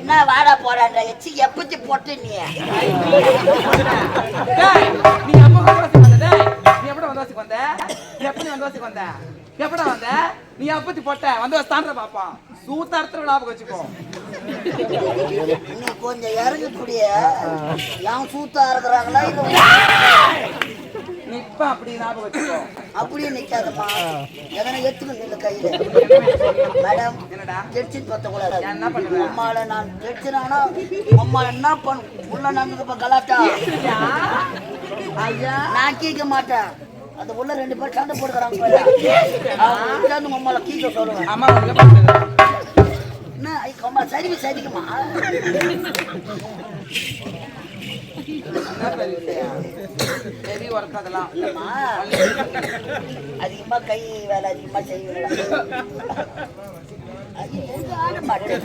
என்ன வாடா போறான்ற எச்சி எப்பத்தி போட்டு நீ நீ அப்ப வந்தவாசிக்கு வந்த நீ எப்பட வந்தவாசிக்கு வந்த எப்படி வந்தவாசிக்கு வந்த எப்படா வந்த நீ அப்பத்தி போட்ட வந்தவாசி தாண்ட பாப்பா சூத்தாரத்துல ஞாபகம் வச்சுக்கோ நீ கொஞ்சம் இறங்கக்கூடிய என் சூத்தா இருக்கிறாங்களா நிப்ப அப்படி ஞாபகம் வச்சுக்கோ அப்படியே நிக்காதம்மா எதனா எடுத்துக்கணும் இல்ல கையில மேடம் என்னடா டென்ஷன் பத்த கூடாது என்ன பண்ணுவேன் அம்மால நான் டென்ஷனானா அம்மா என்ன பண்ணும் உள்ள நடந்ததுப்பா கலாட்டா ஐயா நான் கேட்க மாட்டேன் அந்த உள்ள 2 பேர் சண்டை போடுறாங்க அம்மால கீழே சொல்லுவேன் அம்மா வந்து என்ன அம்மா சரிவி சரிக்குமா பெரிய ஒர்க் அதெல்லாம் அதிகமா கை வேலை அதிகமா செய்வீங்களா அது எங்க ஆட மாட்டேன்